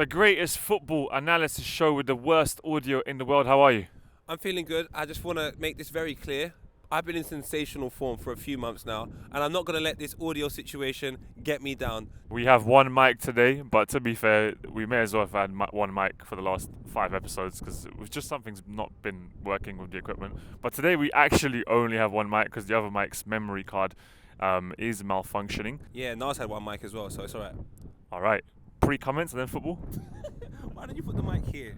The greatest football analysis show with the worst audio in the world. How are you? I'm feeling good. I just want to make this very clear. I've been in sensational form for a few months now, and I'm not going to let this audio situation get me down. We have one mic today, but to be fair, we may as well have had one mic for the last 5 episodes because it was just something's not been working with the equipment. But today we actually only have one mic because the other mic's memory card is malfunctioning. Yeah, Nas had one mic as well, so it's all right. All right. Pre-comments and then football? Why don't you put the mic here?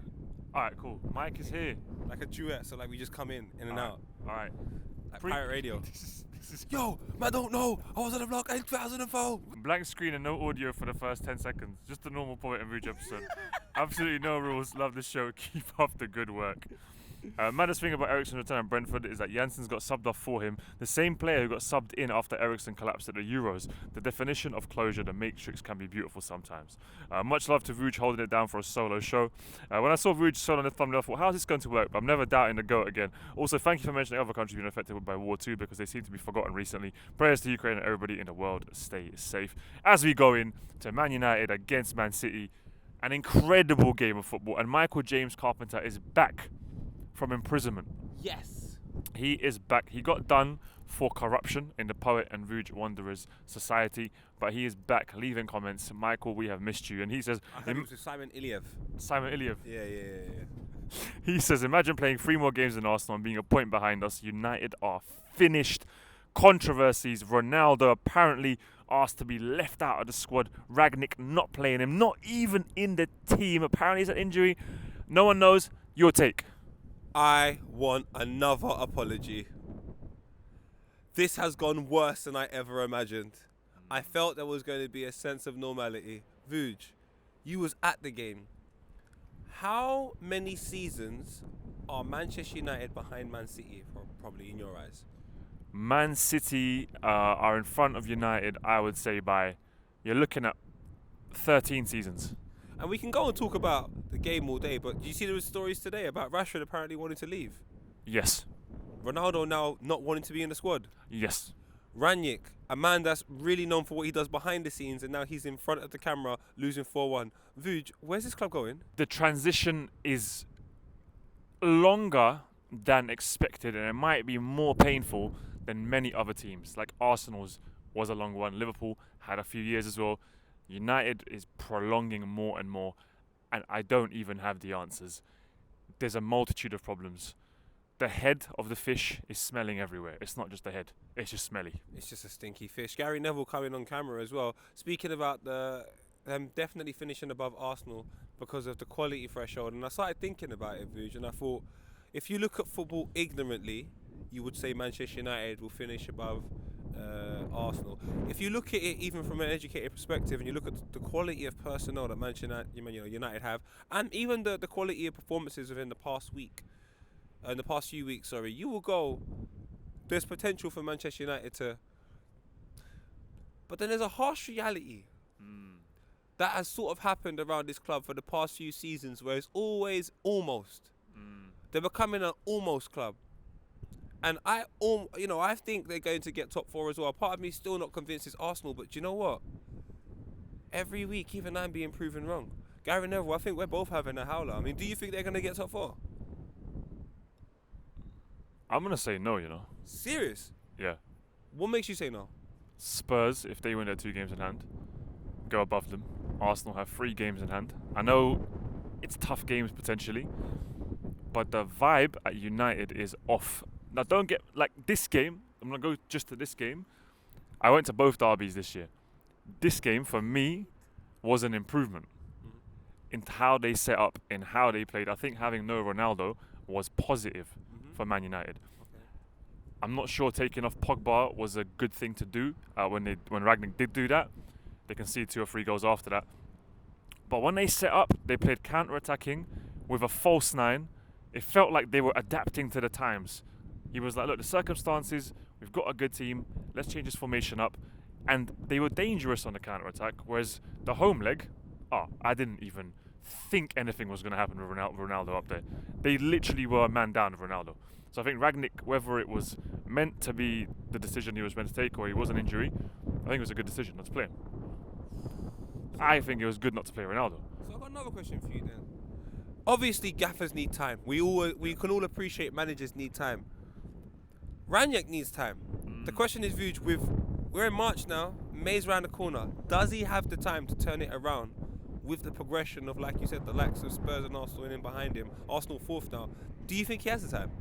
All right, cool. Mic is here. Like a duet, so like we just come in and out. All right. Like pirate radio. This is Yo, man, don't know. I was on the block in 2004. Blank screen and no audio for the first 10 seconds. Just a normal Poet and Rouge episode. Absolutely no rules. Love the show. Keep up the good work. Maddest thing about Eriksen's return at Brentford is that Jansen's got subbed off for him, the same player who got subbed in after Eriksen collapsed at the Euros. The definition of closure, the matrix, can be beautiful sometimes. Much love to Rouge holding it down for a solo show. When I saw Rouge solo on the thumbnail, I thought, how's this going to work? But I'm never doubting the GOAT again. Also, thank you for mentioning other countries being affected by war too, because they seem to be forgotten recently. Prayers to Ukraine and everybody in the world. Stay safe. As we go in to Man United against Man City, an incredible game of football, and Michael James Carpenter is back from imprisonment. Yes. He is back. He got done for corruption in the Poet and Rouge Wanderers Society, but he is back, leaving comments. Michael, we have missed you. And he says... I heard it was with Simon Iliev. Simon Iliev. Yeah. He says, imagine playing 3 more games than Arsenal and being a point behind us. United are finished. Controversies. Ronaldo apparently asked to be left out of the squad. Ragnick not playing him, not even in the team. Apparently it's an injury. No one knows. Your take. I want another apology. This has gone worse than I ever imagined. I felt there was going to be a sense of normality. Vuj, you was at the game. How many seasons are Manchester United behind Man City, probably in your eyes? Man City are in front of United, I would say, by... You're looking at 13 seasons. And we can go and talk about the game all day, but do you see there was stories today about Rashford apparently wanting to leave? Yes. Ronaldo now not wanting to be in the squad? Yes. Ragnick, a man that's really known for what he does behind the scenes, and now he's in front of the camera losing 4-1. Vuj, where's this club going? The transition is longer than expected, and it might be more painful than many other teams. Like Arsenal's was a long one. Liverpool had a few years as well. United is prolonging more and more, and I don't even have the answers. There's a multitude of problems. The head of the fish is smelling everywhere. It's not just the head. It's just smelly. It's just a stinky fish. Gary Neville coming on camera as well, speaking about them definitely finishing above Arsenal because of the quality threshold. And I started thinking about it, Vuj, and I thought, if you look at football ignorantly, you would say Manchester United will finish above Arsenal. If you look at it even from an educated perspective, and you look at the quality of personnel that Manchester United have, and even the quality of performances within the past week, in the past few weeks, you will go, there's potential for Manchester United to... But then there's a harsh reality that has sort of happened around this club for the past few seasons, where it's always almost. They're becoming an almost club. And I think they're going to get top 4 as well. Part of me still not convinced it's Arsenal, but do you know what? Every week, even I'm being proven wrong. Gary Neville, I think we're both having a howler. I mean, do you think they're going to get top 4? I'm going to say no, Serious? Yeah. What makes you say no? Spurs, if they win their 2 games in hand, go above them. Arsenal have 3 games in hand. I know it's tough games potentially, but the vibe at United is off. Now, don't get, this game, I'm going to go just to this game. I went to both derbies this year. This game, for me, was an improvement in how they set up, in how they played. I think having no Ronaldo was positive for Man United. Okay. I'm not sure taking off Pogba was a good thing to do when Ragnick did do that. They conceded 2 or 3 goals after that. But when they set up, they played counter-attacking with a false 9. It felt like they were adapting to the times. He was like, look, the circumstances, we've got a good team, let's change this formation up. And they were dangerous on the counter-attack, whereas the home leg, I didn't even think anything was going to happen with Ronaldo up there. They literally were a man down with Ronaldo. So I think Ragnick, whether it was meant to be the decision he was meant to take or he was an injury, I think it was a good decision. Let's play him. I think it was good not to play Ronaldo. So I've got another question for you then. Obviously, gaffers need time. We can all appreciate managers need time. Ragnick needs time. The question is, Vuj, we're in March now. May's round the corner. Does he have the time to turn it around with the progression of, like you said, the likes of Spurs and Arsenal in behind him? Arsenal fourth now. Do you think he has the time?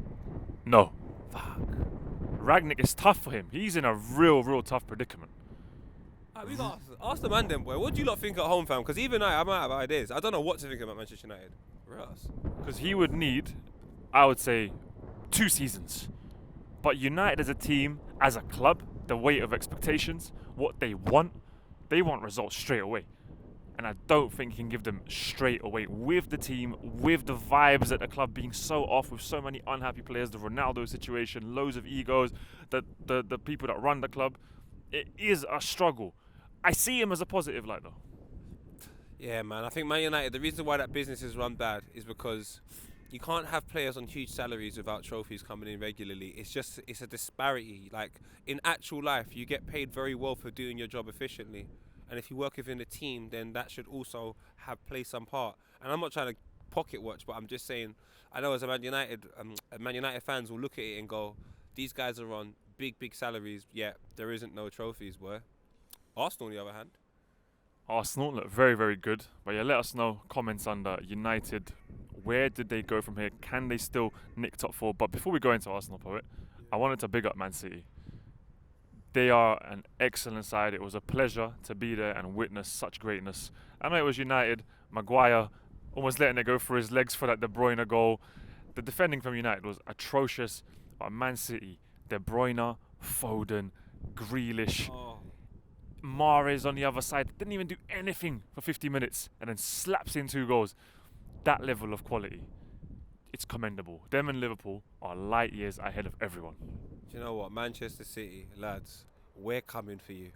No. Fuck. Ragnick is tough for him. He's in a real tough predicament. We got ask the man then, boy. What do you lot think at home, fam? Because even I'm out of ideas. I don't know what to think about Manchester United. Russ. Because he would need, I would say, 2 seasons. But United as a team, as a club, the weight of expectations, what they want results straight away. And I don't think he can give them straight away with the team, with the vibes at the club being so off, with so many unhappy players, the Ronaldo situation, loads of egos, the people that run the club. It is a struggle. I see him as a positive light though. Yeah, man. I think Man United, the reason why that business is run bad is because you can't have players on huge salaries without trophies coming in regularly. It's a disparity. Like, in actual life, you get paid very well for doing your job efficiently. And if you work within a team, then that should also play some part. And I'm not trying to pocket watch, but I'm just saying, I know as a Man United fans will look at it and go, these guys are on big salaries, yet there isn't no trophies, boy. Arsenal, on the other hand. Arsenal look very good. But yeah, let us know, comments under United. Where did they go from here? Can they still nick top 4? But before we go into Arsenal, Poet, I wanted to big up Man City. They are an excellent side. It was a pleasure to be there and witness such greatness. I know it was United. Maguire almost letting it go for his legs for that De Bruyne goal. The defending from United was atrocious. But Man City, De Bruyne, Foden, Grealish, Mahrez on the other side, didn't even do anything for 50 minutes and then slaps in 2 goals. That level of quality, it's commendable. Them and Liverpool are light years ahead of everyone. Do you know what? Manchester City, lads, we're coming for you.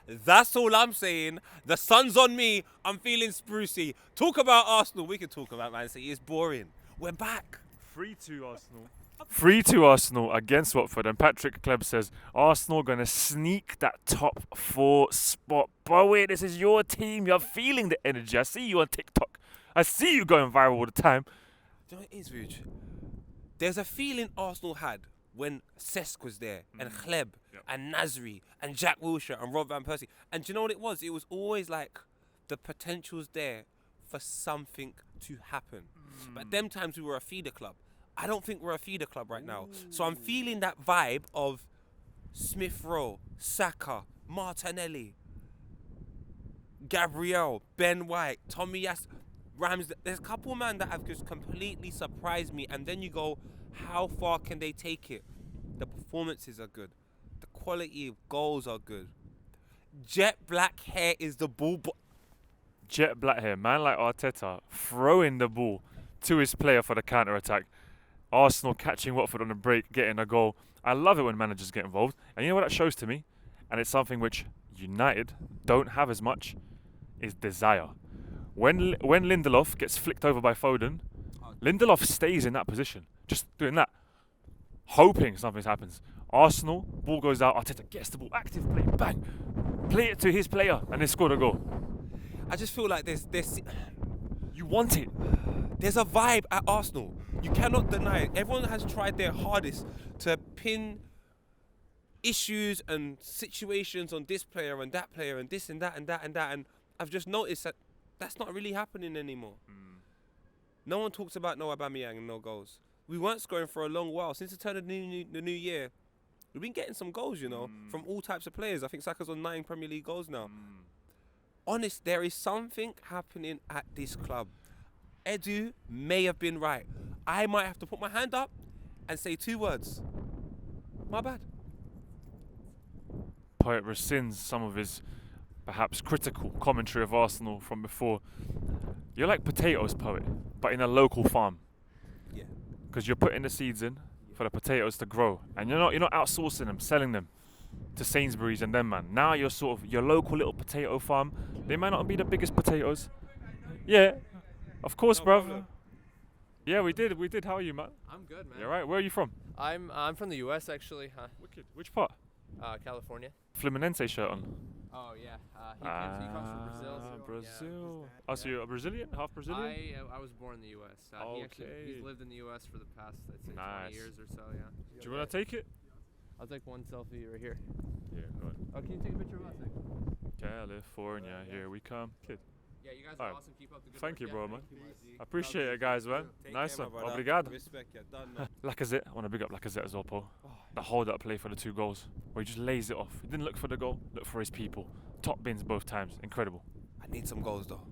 That's all I'm saying. The sun's on me. I'm feeling sprucey. Talk about Arsenal. We can talk about Man City. It's boring. We're back. 3-2 Arsenal. 3-2 Arsenal against Watford. And Patrick Kleb says, Arsenal going to sneak that top 4 spot. Bowie, this is your team. You're feeling the energy. I see you on TikTok. I see you going viral all the time. Do you know what it is, Vuj? There's a feeling Arsenal had when Cesc was there, and Kleb, and Nasri, and Jack Wilshere, and Rob Van Persie. And do you know what it was? It was always like the potential's there for something to happen. But them times we were a feeder club. I don't think we're a feeder club right now. So I'm feeling that vibe of Smith Rowe, Saka, Martinelli, Gabriel, Ben White, Tommy Yass, Rams. There's a couple, man, that have just completely surprised me. And then you go, how far can they take it? The performances are good. The quality of goals are good. Jet black hair is the ball. Jet black hair, man like Arteta throwing the ball to his player for the counter-attack. Arsenal catching Watford on the break, getting a goal. I love it when managers get involved. And you know what that shows to me? And it's something which United don't have as much, is desire. When Lindelof gets flicked over by Foden, Lindelof stays in that position, just doing that, hoping something happens. Arsenal, ball goes out, Arteta gets the ball, active play, bang, play it to his player, and they scored a goal. I just feel like there's you want it. There's a vibe at Arsenal. You cannot deny it. Everyone has tried their hardest to pin issues and situations on this player and that player and this and that and that and that. And I've just noticed that that's not really happening anymore. No one talks about no Aubameyang and no goals. We weren't scoring for a long while. Since the turn of the new year, we've been getting some goals, you know, from all types of players. I think Saka's on 9 Premier League goals now. Honest, there is something happening at this club. Edu may have been right. I might have to put my hand up and say 2 words. My bad. Poet rescinds some of his perhaps critical commentary of Arsenal from before. You're like potatoes, Poet, but in a local farm. Yeah. Because you're putting the seeds in for the potatoes to grow, and you're not outsourcing them, selling them to Sainsbury's and them, man. Now you're sort of your local little potato farm. They might not be the biggest potatoes. Yeah, of course, No bruv. problem. Yeah, we did. How are you, man? I'm good, man. You alright? Where are you from? I'm from the U.S. actually. Wicked. Which part? California. Fluminense shirt on. Oh yeah, he comes from Brazil. Brazil. Yeah. Oh, so you're a Brazilian, half Brazilian? I was born in the U.S. He's lived in the U.S. for the past, I'd say, 20 years or so. Yeah. Do you want to take it? I'll take one selfie right here. Yeah, go on. Oh, can you take a picture of us? California, here we come. Kid. Yeah, you guys All are right. awesome. Keep up the good Thank work. you, bro, man. Thank you, Izzy. I appreciate it, guys, man. Take Nice care, one. my brother. Obrigado. Respect, yeah, done now. Lacazette, I want to big up Lacazette as well, Paul. The hold up play for the 2 goals, where he just lays it off. He didn't look for the goal, look for his people. Top bins both times. Incredible. I need some goals though.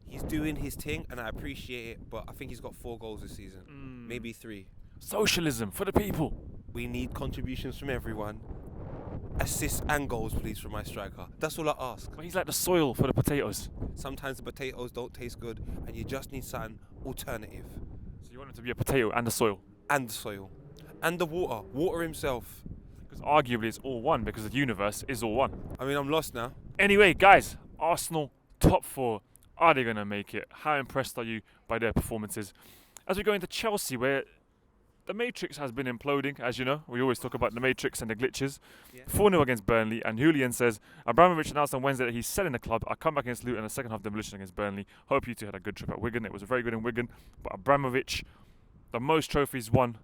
He's doing his thing, and I appreciate it. But I think he's got 4 goals this season, maybe 3. Socialism for the people. We need contributions from everyone. Assists and goals, please, from my striker. That's all I ask. But he's like the soil for the potatoes. Sometimes the potatoes don't taste good, and you just need something alternative. So you want him to be a potato and the soil? And the soil. And the water. Water himself. Because arguably it's all one, because the universe is all one. I mean, I'm lost now. Anyway, guys, Arsenal top 4. Are they going to make it? How impressed are you by their performances? As we go into Chelsea, where the Matrix has been imploding, as you know. We always talk about the Matrix and the glitches. 4-0 against Burnley, and Julian says, Abramovich announced on Wednesday that he's selling the club. I come back against Luton in the second half demolition against Burnley. Hope you two had a good trip at Wigan. It was very good in Wigan. But Abramovich, the most trophies won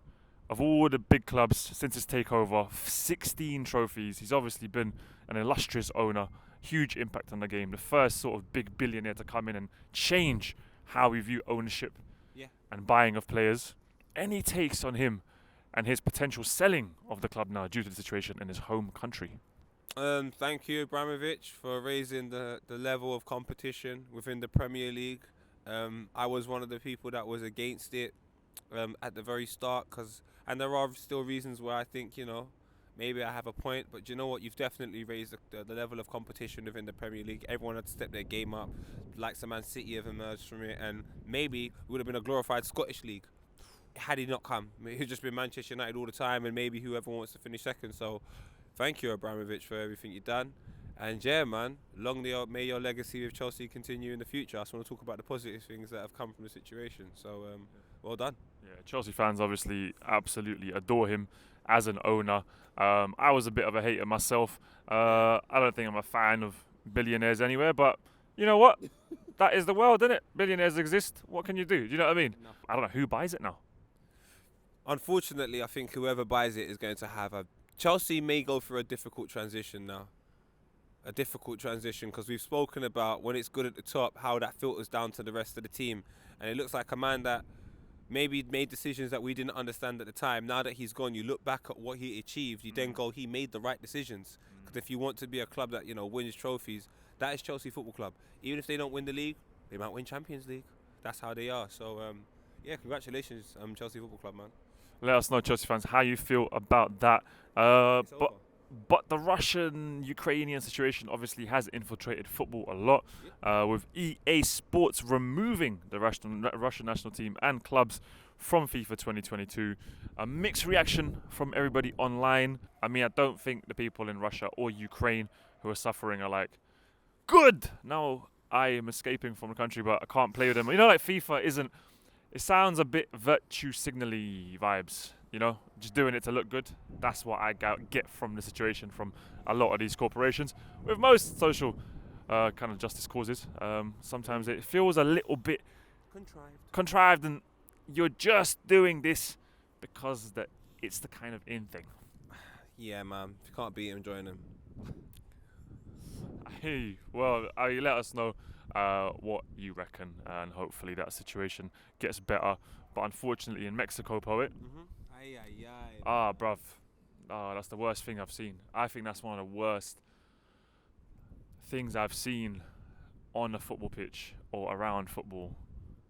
of all the big clubs since his takeover. 16 trophies. He's obviously been an illustrious owner. Huge impact on the game. The first sort of big billionaire to come in and change how we view ownership and buying of players. Any takes on him and his potential selling of the club now due to the situation in his home country? Thank you, Abramovich, for raising the level of competition within the Premier League. I was one of the people that was against it at the very start, and there are still reasons where I think, maybe I have a point, but you know what? You've definitely raised the level of competition within the Premier League. Everyone had to step their game up. Like some Man City have emerged from it, and maybe it would have been a glorified Scottish League had he not come. It would just been Manchester United all the time, and maybe whoever wants to finish second. So thank you, Abramovich, for everything you've done. And yeah, man, may your legacy with Chelsea continue in the future. I just want to talk about the positive things that have come from the situation. So well done. Yeah, Chelsea fans obviously absolutely adore him as an owner. I was a bit of a hater myself. I don't think I'm a fan of billionaires anywhere, but you know what? That is the world, isn't it? Billionaires exist. What can you do? Do you know what I mean? No. I don't know who buys it now. Unfortunately, I think whoever buys it is going to have Chelsea may go through a difficult transition now. A difficult transition, because we've spoken about when it's good at the top, how that filters down to the rest of the team. And it looks like a man that maybe made decisions that we didn't understand at the time. Now that he's gone, you look back at what he achieved, you then go, he made the right decisions. Because if you want to be a club that, wins trophies, that is Chelsea Football Club. Even if they don't win the league, they might win Champions League. That's how they are. So, congratulations, Chelsea Football Club, man. Let us know, Chelsea fans, how you feel about that. But the Russian-Ukrainian situation obviously has infiltrated football a lot, with EA Sports removing the Russian national team and clubs from FIFA 2022. A mixed reaction from everybody online. I mean, I don't think the people in Russia or Ukraine who are suffering are like, good! Now I am escaping from the country, but I can't play with them. Like FIFA isn't... It sounds a bit virtue signally vibes, just doing it to look good. That's what I get from the situation from a lot of these corporations. With most social kind of justice causes, sometimes it feels a little bit contrived, and you're just doing this because it's the kind of in thing. Yeah, man. If you can't beat him, join him. Hey, well, let us know what you reckon, and hopefully that situation gets better. But unfortunately, in Mexico, Poet, bruv, that's the worst thing I've seen. I think that's one of the worst things I've seen on a football pitch or around football,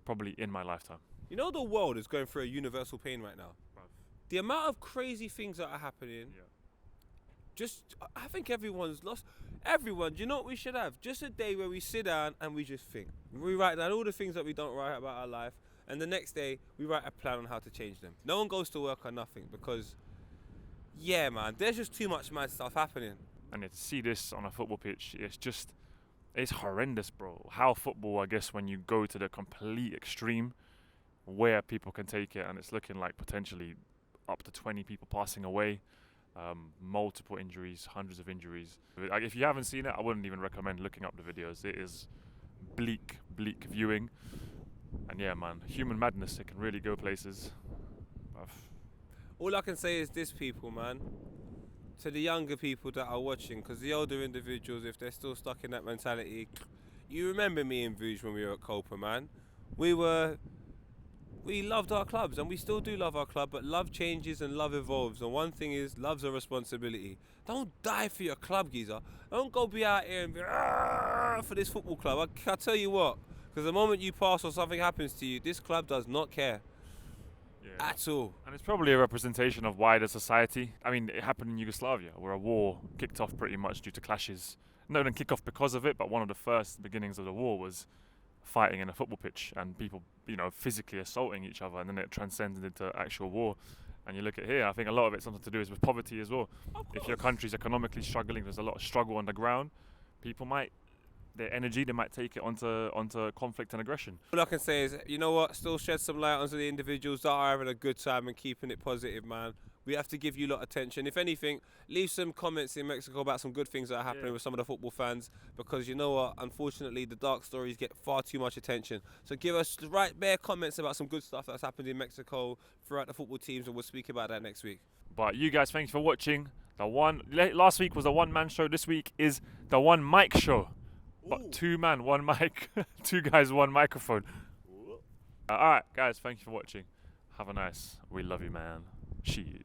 probably in my lifetime. The world is going through a universal pain right now. Bruv. The amount of crazy things that are happening. Yeah. I think everyone's lost. Everyone, do you know what we should have? Just a day where we sit down and we just think. We write down all the things that we don't write about our life, and the next day we write a plan on how to change them. No one goes to work on nothing because, yeah, man, there's just too much mad stuff happening. And to see this on a football pitch, it's horrendous, bro. How football, I guess, when you go to the complete extreme, where people can take it, and it's looking like potentially up to 20 people passing away. Multiple injuries, hundreds of injuries. Like, if you haven't seen it, I wouldn't even recommend looking up the videos. It is bleak viewing. And yeah, man, human madness, it can really go places. All I can say is this, people, man. To the younger people that are watching, because the older individuals, if they're still stuck in that mentality, you remember me and Vuj when we were at Copa, man. We loved our clubs, and we still do love our club, but love changes and love evolves. And one thing is, love's a responsibility. Don't die for your club, geezer. Don't go be out here and be for this football club. I tell you what, because the moment you pass or something happens to you, this club does not care. Yeah. At all. And it's probably a representation of wider society. I mean, it happened in Yugoslavia, where a war kicked off pretty much due to clashes. No, it didn't kick off because of it, but one of the first beginnings of the war was fighting in a football pitch and people, physically assaulting each other, and then it transcended into actual war. And you look at here, I think a lot of it's something to do is with poverty as well. If your country's economically struggling, there's a lot of struggle on the ground, people might, their energy, they might take it onto conflict and aggression. All I can say is, you know what, still shed some light onto the individuals that are having a good time and keeping it positive, man. We have to give you a lot of attention. If anything, leave some comments in Mexico about some good things that are happening with some of the football fans, because you know what, unfortunately, the dark stories get far too much attention. So give us the right bare comments about some good stuff that's happened in Mexico throughout the football teams, and we'll speak about that next week. But you guys, thanks for watching. Last week was the one-man show. This week is the one mic show. But 2 man, 1 mic, 2 guys, 1 microphone. All right, guys, thank you for watching. Have a nice. We love you, man. Shit.